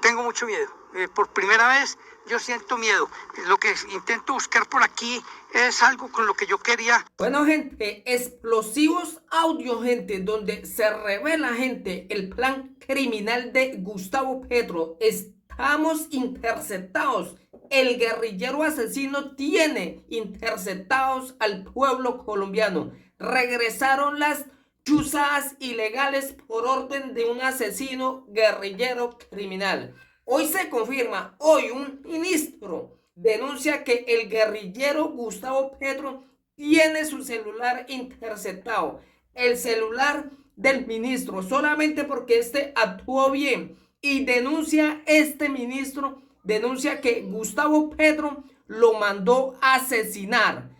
Tengo mucho miedo. Por primera vez yo siento miedo. Lo que intento buscar por aquí es algo con lo que yo quería. Bueno, gente, explosivos audios, gente, donde se revela, gente, el plan criminal de Gustavo Petro. Estamos interceptados. El guerrillero asesino tiene interceptados al pueblo colombiano. Regresaron las chuzadas ilegales por orden de un asesino guerrillero criminal. Hoy se confirma, hoy un ministro denuncia que el guerrillero Gustavo Petro tiene su celular interceptado. El celular del ministro, solamente porque este actuó bien. Y denuncia este ministro, denuncia que Gustavo Petro lo mandó a asesinar.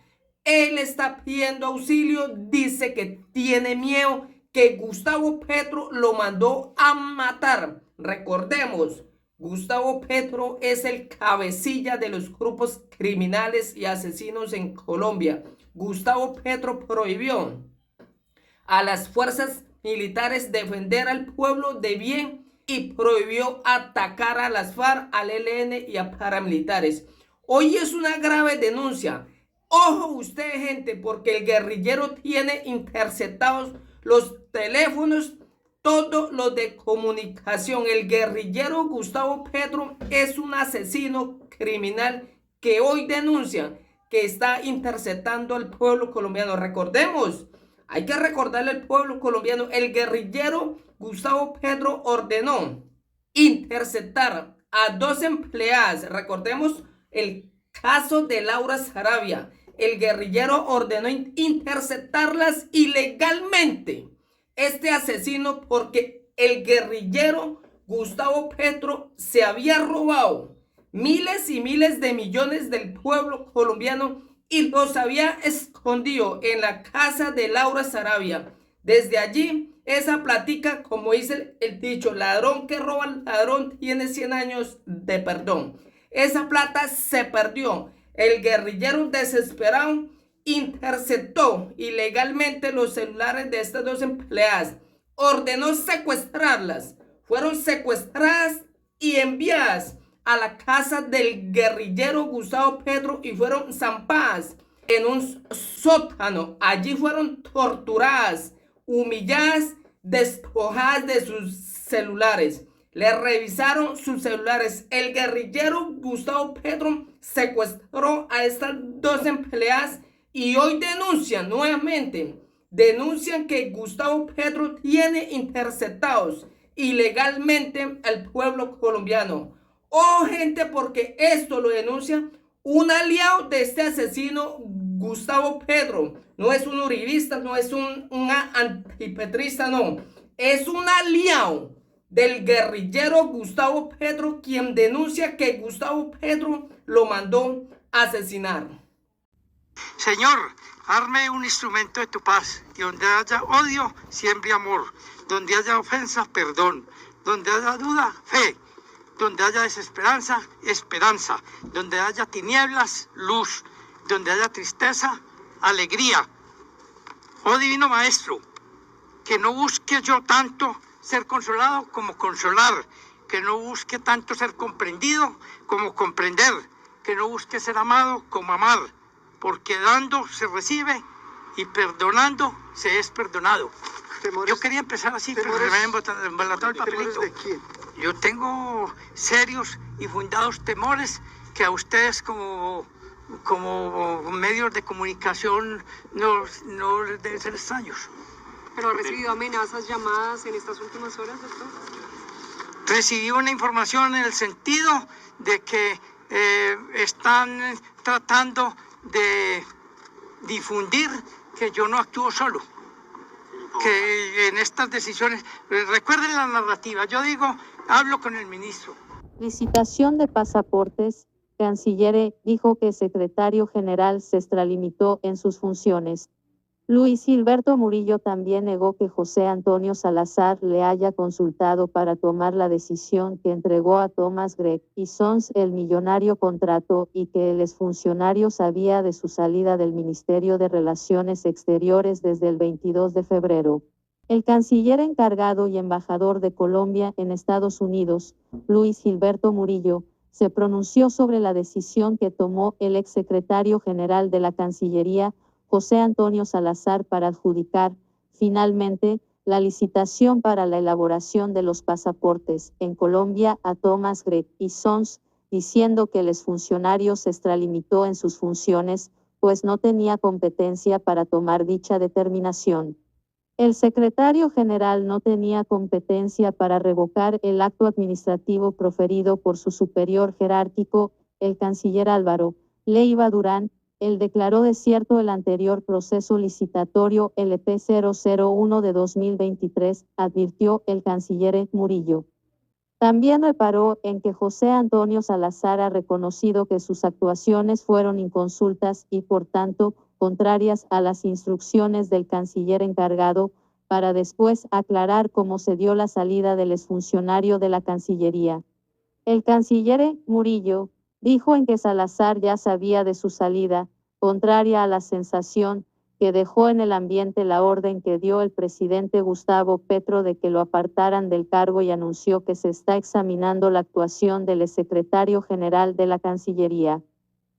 Él está pidiendo auxilio, dice que tiene miedo, que Gustavo Petro lo mandó a matar. Recordemos, Gustavo Petro es el cabecilla de los grupos criminales y asesinos en Colombia. Gustavo Petro prohibió a las fuerzas militares defender al pueblo de bien y prohibió atacar a las FARC, al ELN y a paramilitares. Hoy es una grave denuncia. Ojo usted, gente, porque el guerrillero tiene interceptados los teléfonos, todo lo de comunicación. El guerrillero Gustavo Petro es un asesino criminal que hoy denuncia que está interceptando al pueblo colombiano. Recordemos, hay que recordarle al pueblo colombiano, el guerrillero Gustavo Petro ordenó interceptar a 2 empleadas. Recordemos el caso de Laura Sarabia. El guerrillero ordenó interceptarlas ilegalmente. Este asesino, porque el guerrillero Gustavo Petro se había robado miles y miles de millones del pueblo colombiano y los había escondido en la casa de Laura Sarabia. Desde allí, esa platica, como dice el dicho, ladrón que roba al ladrón tiene 100 años de perdón. Esa plata se perdió. El guerrillero desesperado interceptó ilegalmente los celulares de estas 2 empleadas. Ordenó secuestrarlas. Fueron secuestradas y enviadas a la casa del guerrillero Gustavo Petro y fueron zampadas en un sótano. Allí fueron torturadas, humilladas, despojadas de sus celulares. Le revisaron sus celulares. El guerrillero Gustavo Petro secuestró a estas 2 empleadas y hoy denuncian nuevamente. Denuncian que Gustavo Petro tiene interceptados ilegalmente al pueblo colombiano. Oh, gente, porque esto lo denuncia un aliado de este asesino Gustavo Petro. No es un uribista, no es un antipetrista, no. Es un aliado del guerrillero Gustavo Petro, quien denuncia que Gustavo Petro lo mandó a asesinar. Señor, arme un instrumento de tu paz, y donde haya odio, siembre amor, donde haya ofensa, perdón, donde haya duda, fe, donde haya desesperanza, esperanza, donde haya tinieblas, luz, donde haya tristeza, alegría. Oh Divino Maestro, que no busque yo tanto ser consolado como consolar, que no busque tanto ser comprendido como comprender, que no busque ser amado como amar, porque dando se recibe y perdonando se es perdonado. Yo quería empezar así, pero me han embalatado el papelito. ¿De quién? Yo tengo serios y fundados temores que a ustedes como medios de comunicación no les deben ser extraños. ¿Pero ha recibido amenazas, llamadas en estas últimas horas, doctor? Recibí una información en el sentido de que están tratando de difundir que yo no actúo solo, que en estas decisiones, recuerden la narrativa, yo digo, hablo con el ministro. Licitación de pasaportes. Canciller dijo que secretario general se extralimitó en sus funciones. Luis Gilberto Murillo también negó que José Antonio Salazar le haya consultado para tomar la decisión que entregó a Thomas Gregg y Sons el millonario contrato y que el exfuncionario sabía de su salida del Ministerio de Relaciones Exteriores desde el 22 de febrero. El canciller encargado y embajador de Colombia en Estados Unidos, Luis Gilberto Murillo, se pronunció sobre la decisión que tomó el exsecretario general de la Cancillería, José Antonio Salazar, para adjudicar, finalmente, la licitación para la elaboración de los pasaportes en Colombia a Thomas Gregg y Sons, diciendo que el exfuncionario se extralimitó en sus funciones, pues no tenía competencia para tomar dicha determinación. El secretario general no tenía competencia para revocar el acto administrativo proferido por su superior jerárquico, el canciller Álvaro Leiva Durán. Él declaró desierto el anterior proceso licitatorio LP 001 de 2023, advirtió el canciller Murillo. También reparó en que José Antonio Salazar ha reconocido que sus actuaciones fueron inconsultas y, por tanto, contrarias a las instrucciones del canciller encargado, para después aclarar cómo se dio la salida del exfuncionario de la Cancillería. El canciller Murillo dijo en que Salazar ya sabía de su salida, contraria a la sensación que dejó en el ambiente la orden que dio el presidente Gustavo Petro de que lo apartaran del cargo, y anunció que se está examinando la actuación del secretario general de la Cancillería.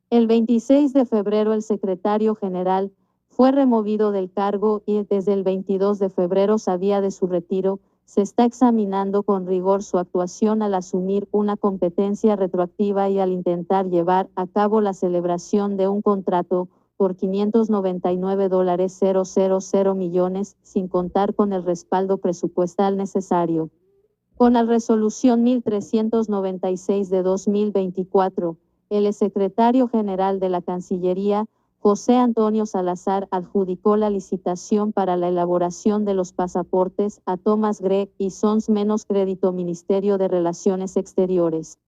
El 26 de febrero el secretario general fue removido del cargo y desde el 22 de febrero sabía de su retiro. Se está examinando con rigor su actuación al asumir una competencia retroactiva y al intentar llevar a cabo la celebración de un contrato por $599,000 millones, sin contar con el respaldo presupuestal necesario. Con la resolución 1396 de 2024, el secretario general de la Cancillería, José Antonio Salazar, adjudicó la licitación para la elaboración de los pasaportes a Thomas Gregg y Sons menos crédito Ministerio de Relaciones Exteriores.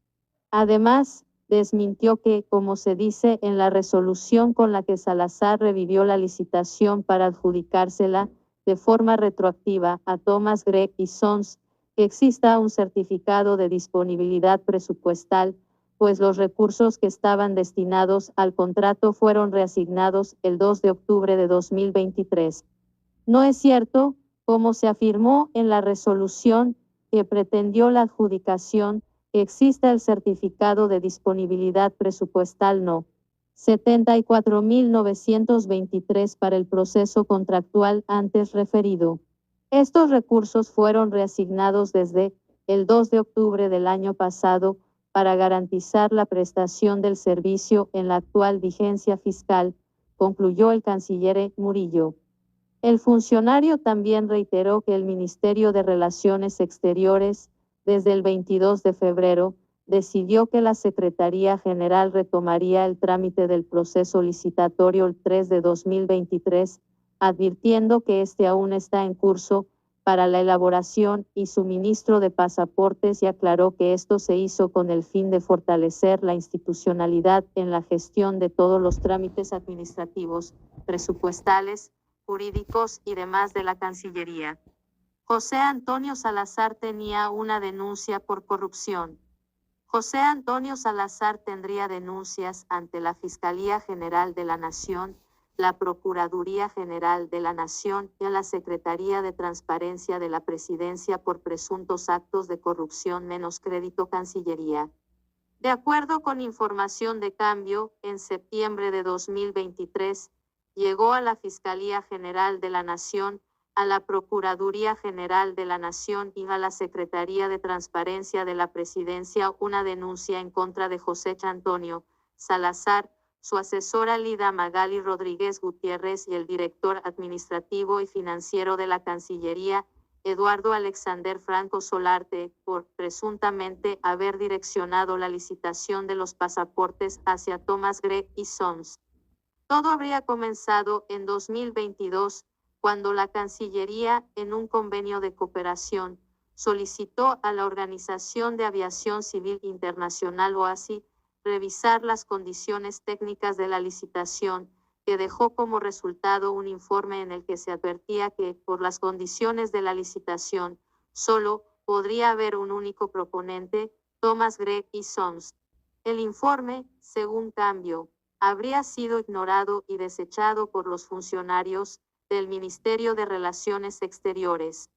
Además, desmintió que, como se dice en la resolución con la que Salazar revivió la licitación para adjudicársela de forma retroactiva a Thomas Gregg y Sons, que exista un certificado de disponibilidad presupuestal, pues los recursos que estaban destinados al contrato fueron reasignados el 2 de octubre de 2023. No es cierto, como se afirmó en la resolución que pretendió la adjudicación, que exista el certificado de disponibilidad presupuestal no. 74.923 para el proceso contractual antes referido. Estos recursos fueron reasignados desde el 2 de octubre del año pasado para garantizar la prestación del servicio en la actual vigencia fiscal, concluyó el canciller Murillo. El funcionario también reiteró que el Ministerio de Relaciones Exteriores, desde el 22 de febrero, decidió que la Secretaría General retomaría el trámite del proceso licitatorio el 3 de 2023, advirtiendo que este aún está en curso para la elaboración y suministro de pasaportes, y aclaró que esto se hizo con el fin de fortalecer la institucionalidad en la gestión de todos los trámites administrativos, presupuestales, jurídicos y demás de la Cancillería. José Antonio Salazar tenía una denuncia por corrupción. José Antonio Salazar tendría denuncias ante la Fiscalía General de la Nación, la Procuraduría General de la Nación y a la Secretaría de Transparencia de la Presidencia por presuntos actos de corrupción menos crédito Cancillería. De acuerdo con información de Cambio, en septiembre de 2023, llegó a la Fiscalía General de la Nación, a la Procuraduría General de la Nación y a la Secretaría de Transparencia de la Presidencia una denuncia en contra de José Antonio Salazar, su asesora Lida Magali Rodríguez Gutiérrez y el director administrativo y financiero de la Cancillería, Eduardo Alexander Franco Solarte, por presuntamente haber direccionado la licitación de los pasaportes hacia Thomas Gregg y Sons. Todo habría comenzado en 2022, cuando la Cancillería, en un convenio de cooperación, solicitó a la Organización de Aviación Civil Internacional OACI revisar las condiciones técnicas de la licitación, que dejó como resultado un informe en el que se advertía que, por las condiciones de la licitación, solo podría haber un único proponente, Thomas Gregg y Sons. El informe, según Cambio, habría sido ignorado y desechado por los funcionarios, del Ministerio de Relaciones Exteriores.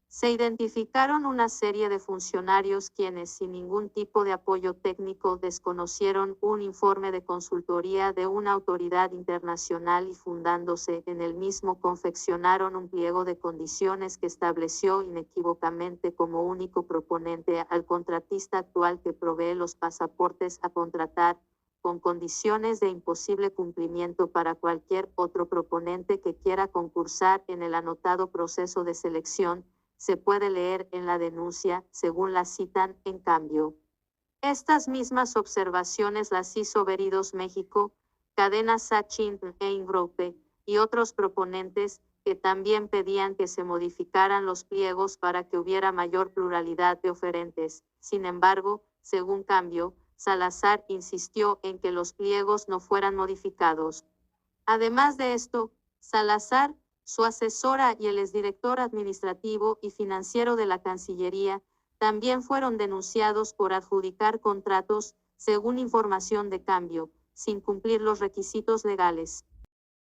Se identificaron una serie de funcionarios quienes, sin ningún tipo de apoyo técnico, desconocieron un informe de consultoría de una autoridad internacional y, fundándose en el mismo, confeccionaron un pliego de condiciones que estableció inequívocamente como único proponente al contratista actual que provee los pasaportes a contratar, con condiciones de imposible cumplimiento para cualquier otro proponente que quiera concursar en el anotado proceso de selección. Se puede leer en la denuncia, según la citan, en cambio. Estas mismas observaciones las hizo Veridos México, Cadena Sachin e Ingroupe, y otros proponentes, que también pedían que se modificaran los pliegos para que hubiera mayor pluralidad de oferentes. Sin embargo, según cambio, Salazar insistió en que los pliegos no fueran modificados. Además de esto, Salazar, su asesora y el exdirector administrativo y financiero de la Cancillería, también fueron denunciados por adjudicar contratos, según información de cambio, sin cumplir los requisitos legales.